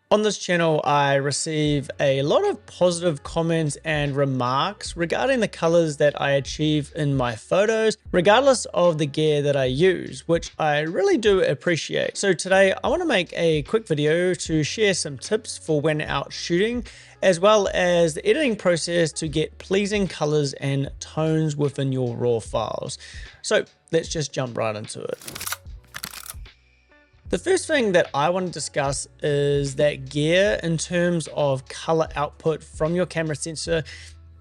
On this channel, I receive a lot of positive comments and remarks regarding the colors that I achieve in my photos, regardless of the gear that I use, which I really do appreciate. So today I want to make a quick video to share some tips for when out shooting, as well as the editing process to get pleasing colors and tones within your raw files. So let's just jump right into it. The first thing that I want to discuss is that gear in terms of color output from your camera sensor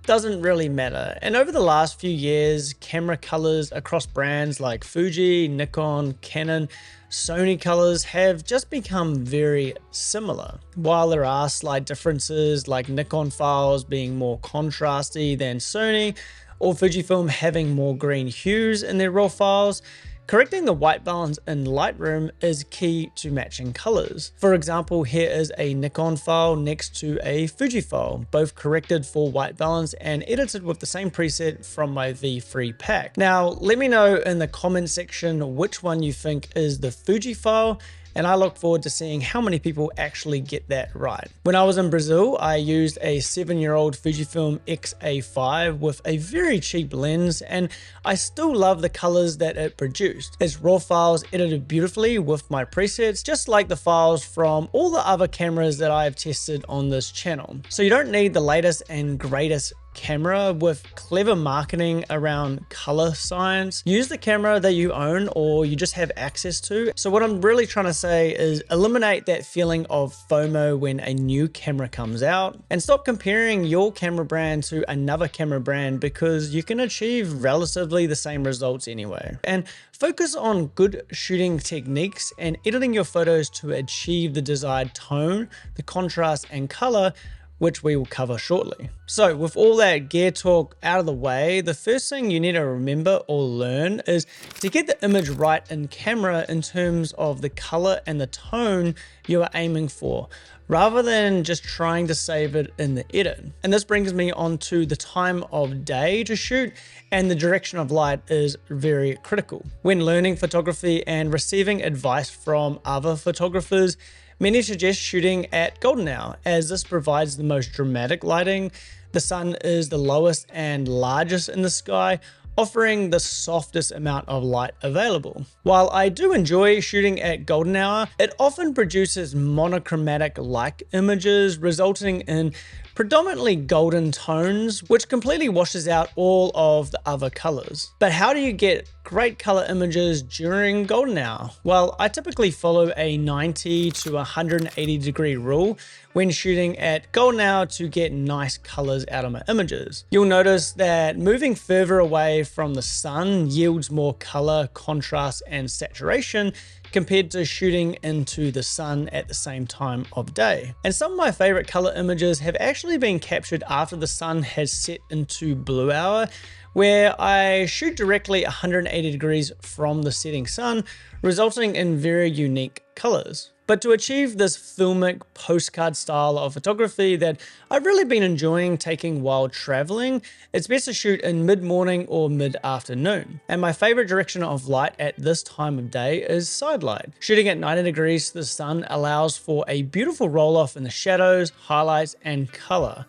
doesn't really matter. And over the last few years, camera colors across brands like Fuji, Nikon, Canon, Sony colors have just become very similar. While there are slight differences like Nikon files being more contrasty than Sony, or Fujifilm having more green hues in their raw files, correcting the white balance in Lightroom is key to matching colors. For example, here is a Nikon file next to a Fuji file, both corrected for white balance and edited with the same preset from my V3 pack. Now, let me know in the comment section which one you think is the Fuji file, and I look forward to seeing how many people actually get that right. When I was in Brazil, I used a 7-year-old Fujifilm XT5 with a very cheap lens, and I still love the colors that it produced. Its raw files edited beautifully with my presets, just like the files from all the other cameras that I have tested on this channel. So you don't need the latest and greatest camera with clever marketing around color science. Use the camera that you own or you just have access to. So what I'm really trying to say is eliminate that feeling of FOMO when a new camera comes out, and stop comparing your camera brand to another camera brand, because you can achieve relatively the same results anyway. And focus on good shooting techniques and editing your photos to achieve the desired tone, the contrast and color, which we will cover shortly. So with all that gear talk out of the way, the first thing you need to remember or learn is to get the image right in camera in terms of the color and the tone you are aiming for, rather than just trying to save it in the edit. And this brings me on to the time of day to shoot, and the direction of light is very critical. When learning photography and receiving advice from other photographers, many suggest shooting at golden hour, as this provides the most dramatic lighting. The sun is the lowest and largest in the sky, offering the softest amount of light available. While I do enjoy shooting at golden hour, it often produces monochromatic like images, resulting in predominantly golden tones, which completely washes out all of the other colors. But how do you get great color images during golden hour? Well, I typically follow a 90 to 180 degree rule when shooting at golden hour to get nice colors out of my images. You'll notice that moving further away from the sun yields more color, contrast, and saturation compared to shooting into the sun at the same time of day. And some of my favorite color images have actually been captured after the sun has set into blue hour, where I shoot directly 180 degrees from the setting sun, resulting in very unique colors. But to achieve this filmic postcard style of photography that I've really been enjoying taking while traveling, it's best to shoot in mid-morning or mid-afternoon. And my favorite direction of light at this time of day is side light. Shooting at 90 degrees to the sun allows for a beautiful roll-off in the shadows, highlights, and color.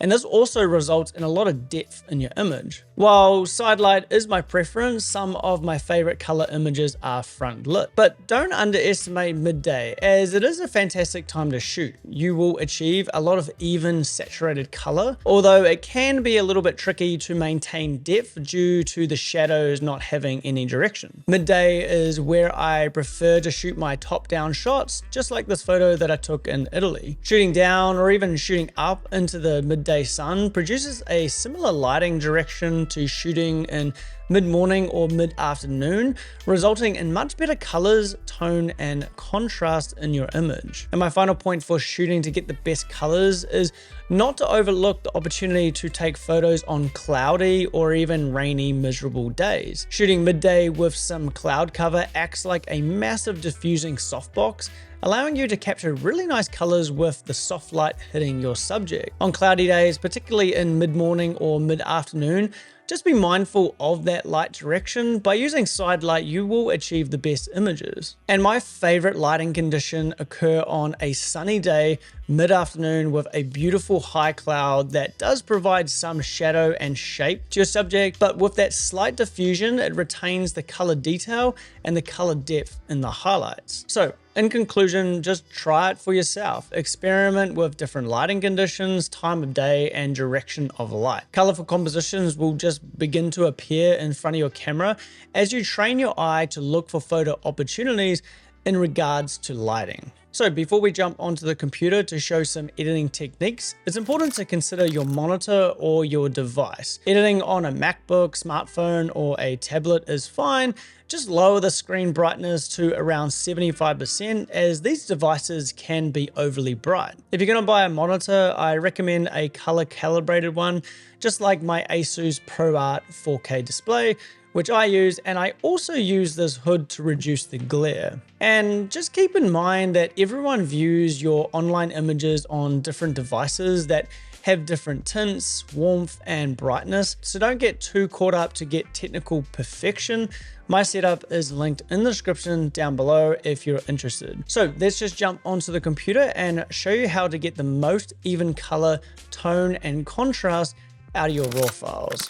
And this also results in a lot of depth in your image. While side light is my preference, some of my favorite color images are front lit. But don't underestimate midday, as it is a fantastic time to shoot. You will achieve a lot of even saturated color, although it can be a little bit tricky to maintain depth due to the shadows not having any direction. Midday is where I prefer to shoot my top-down shots, just like this photo that I took in Italy. Shooting down or even shooting up into the midday sun produces a similar lighting direction to shooting in mid-morning or mid-afternoon, resulting in much better colors, tone, and contrast in your image. And my final point for shooting to get the best colors is not to overlook the opportunity to take photos on cloudy or even rainy, miserable days. Shooting midday with some cloud cover acts like a massive diffusing softbox, allowing you to capture really nice colors with the soft light hitting your subject. On cloudy days, particularly in mid-morning or mid-afternoon, just be mindful of that light direction. By using side light, you will achieve the best images. And my favorite lighting condition occur on a sunny day, mid-afternoon, with a beautiful high cloud that does provide some shadow and shape to your subject, but with that slight diffusion, it retains the color detail and the color depth in the highlights. So in conclusion, just try it for yourself. Experiment with different lighting conditions, time of day, and direction of light. Colorful compositions will just begin to appear in front of your camera as you train your eye to look for photo opportunities in regards to lighting. So before we jump onto the computer to show some editing techniques, it's important to consider your monitor or your device. Editing on a MacBook, smartphone, or a tablet is fine. Just lower the screen brightness to around 75% as these devices can be overly bright. If you're gonna buy a monitor, I recommend a color calibrated one, just like my Asus ProArt 4K display, which I use, and I also use this hood to reduce the glare. And just keep in mind that everyone views your online images on different devices that have different tints, warmth, and brightness, so don't get too caught up to get technical perfection. My setup is linked in the description down below if you're interested. So let's just jump onto the computer and show you how to get the most even color, tone, and contrast out of your RAW files.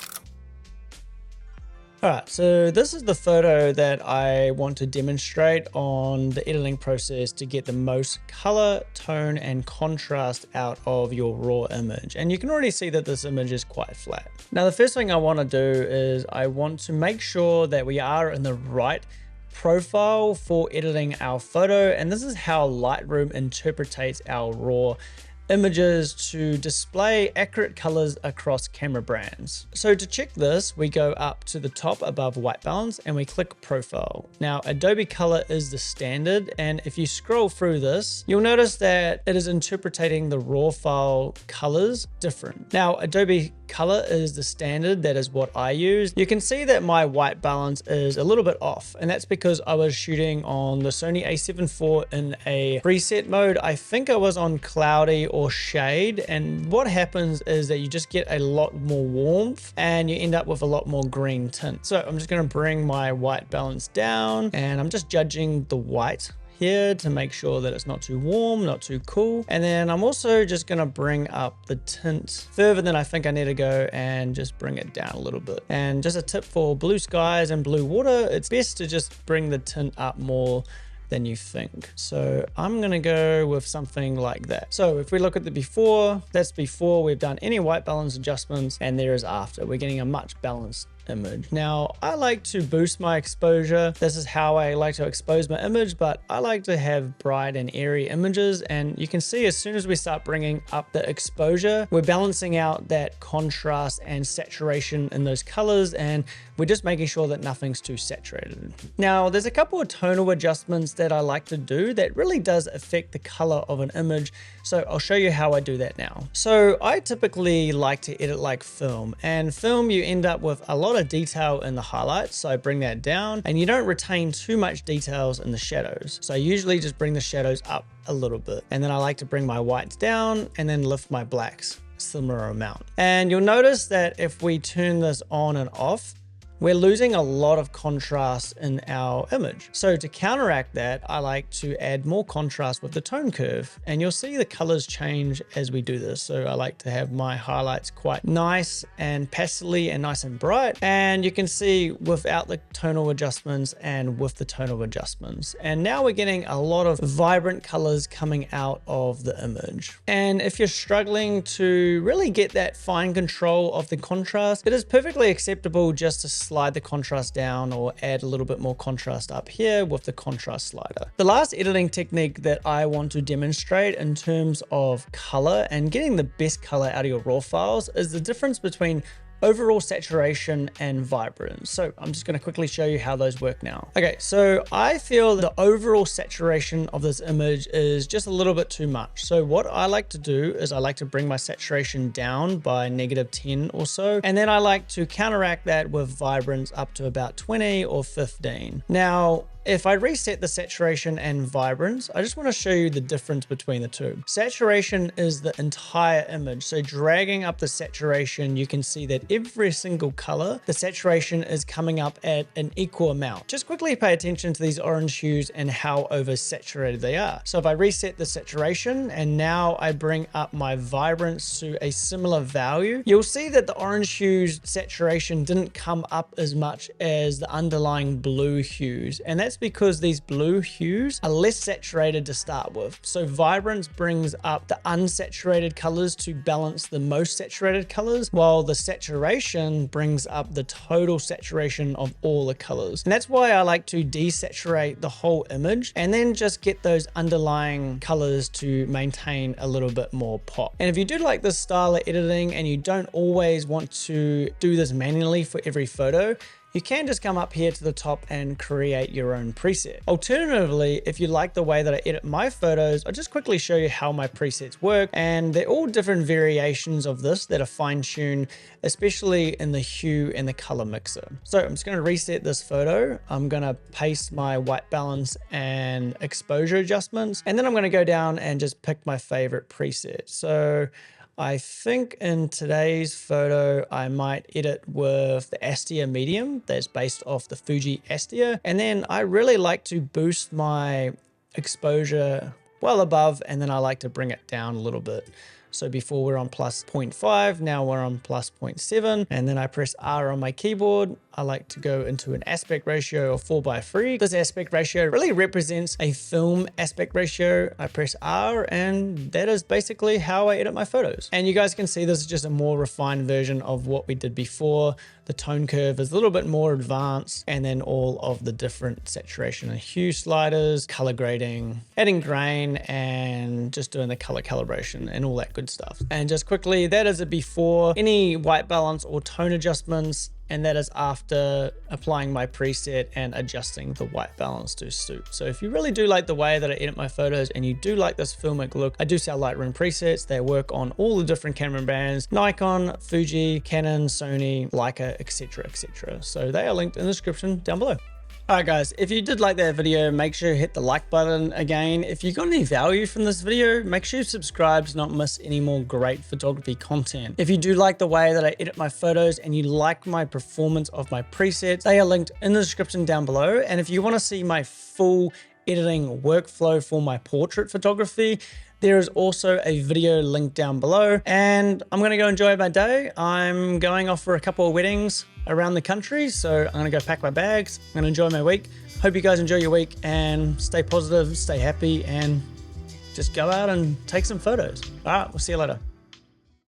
Alright, so this is the photo that I want to demonstrate on the editing process to get the most color, tone, and contrast out of your raw image. And you can already see that this image is quite flat. Now, the first thing I want to do is I want to make sure that we are in the right profile for editing our photo. And this is how Lightroom interprets our raw images to display accurate colors across camera brands. So to check this, we go up to the top above white balance and we click profile. Now Adobe Color is the standard, and if you scroll through this, you'll notice that it is interpreting the raw file colors different. Now Adobe Color is the standard, that is what I use. You can see that my white balance is a little bit off, and that's because I was shooting on the Sony a7 IV in a preset mode. I think I was on cloudy or shade, and what happens is that you just get a lot more warmth and you end up with a lot more green tint. So I'm just going to bring my white balance down, and I'm just judging the white here to make sure that it's not too warm, not too cool. And then I'm also just gonna bring up the tint further than I think I need to go and just bring it down a little bit. And just a tip for blue skies and blue water, it's best to just bring the tint up more than you think. So I'm gonna go with something like that. So if we look at the before, that's before we've done any white balance adjustments, and there is after. We're getting a much balanced image. Now, I like to boost my exposure. This is how I like to expose my image, but I like to have bright and airy images. And you can see as soon as we start bringing up the exposure, we're balancing out that contrast and saturation in those colors, and we're just making sure that nothing's too saturated. Now, there's a couple of tonal adjustments that I like to do that really does affect the color of an image. So I'll show you how I do that now. So I typically like to edit like film, and film, you end up with a lot of detail in the highlights. So I bring that down, and you don't retain too much details in the shadows. So I usually just bring the shadows up a little bit, and then I like to bring my whites down and then lift my blacks a similar amount. And you'll notice that if we turn this on and off, we're losing a lot of contrast in our image. So to counteract that, I like to add more contrast with the tone curve, and you'll see the colors change as we do this. So I like to have my highlights quite nice and pastel-y and nice and bright. And you can see without the tonal adjustments and with the tonal adjustments. And now we're getting a lot of vibrant colors coming out of the image. And if you're struggling to really get that fine control of the contrast, it is perfectly acceptable just to slide the contrast down or add a little bit more contrast up here with the contrast slider. The last editing technique that I want to demonstrate in terms of color and getting the best color out of your raw files is the difference between overall saturation and vibrance. So I'm just going to quickly show you how those work now. Okay, so I feel the overall saturation of this image is just a little bit too much. So what I like to do is I like to bring my saturation down by -10 or so, and then I like to counteract that with vibrance up to about 20 or 15. Now, If I reset the saturation and vibrance, I just want to show you the difference between the two. Saturation is the entire image. So dragging up the saturation, you can see that every single color, the saturation is coming up at an equal amount. Just quickly pay attention to these orange hues and how oversaturated they are. So if I reset the saturation and now I bring up my vibrance to a similar value, you'll see that the orange hues saturation didn't come up as much as the underlying blue hues. And that's because these blue hues are less saturated to start with. So vibrance brings up the unsaturated colors to balance the most saturated colors, while the saturation brings up the total saturation of all the colors. And that's why I like to desaturate the whole image and then just get those underlying colors to maintain a little bit more pop. And if you do like this style of editing and you don't always want to do this manually for every photo, you can just come up here to the top and create your own preset. Alternatively, if you like the way that I edit my photos, I'll just quickly show you how my presets work. And they're all different variations of this that are fine-tuned, especially in the hue and the color mixer. So I'm just gonna reset this photo. I'm gonna paste my white balance and exposure adjustments. And then I'm gonna go down and just pick my favorite preset. So I think in today's photo, I might edit with the Astia medium that's based off the Fuji Astia. And then I really like to boost my exposure well above, and then I like to bring it down a little bit. So before we're on plus 0.5, now we're on plus 0.7, and then I press R on my keyboard. I like to go into an aspect ratio of 4:3. This aspect ratio really represents a film aspect ratio. I press R, and that is basically how I edit my photos. And you guys can see this is just a more refined version of what we did before. The tone curve is a little bit more advanced, and then all of the different saturation and hue sliders, color grading, adding grain, and just doing the color calibration and all that good stuff. And just quickly, that is a before any white balance or tone adjustments, and that is after applying my preset and adjusting the white balance to suit. So if you really do like the way that I edit my photos and you do like this filmic look, I do sell Lightroom presets. They work on all the different camera brands: Nikon, Fuji, Canon, Sony, Leica, etc, etc. So they are linked in the description down below. Alright guys, if you did like that video, make sure you hit the like button. Again, if you got any value from this video, make sure you subscribe to not miss any more great photography content. If you do like the way that I edit my photos and you like my performance of my presets, they are linked in the description down below. And if you want to see my full editing workflow for my portrait photography, there is also a video link down below. And I'm going to go enjoy my day. I'm going off for a couple of weddings around the country, so I'm going to go pack my bags. I'm going to enjoy my week. Hope you guys enjoy your week and stay positive, stay happy, and just go out and take some photos. All right, we'll see you later.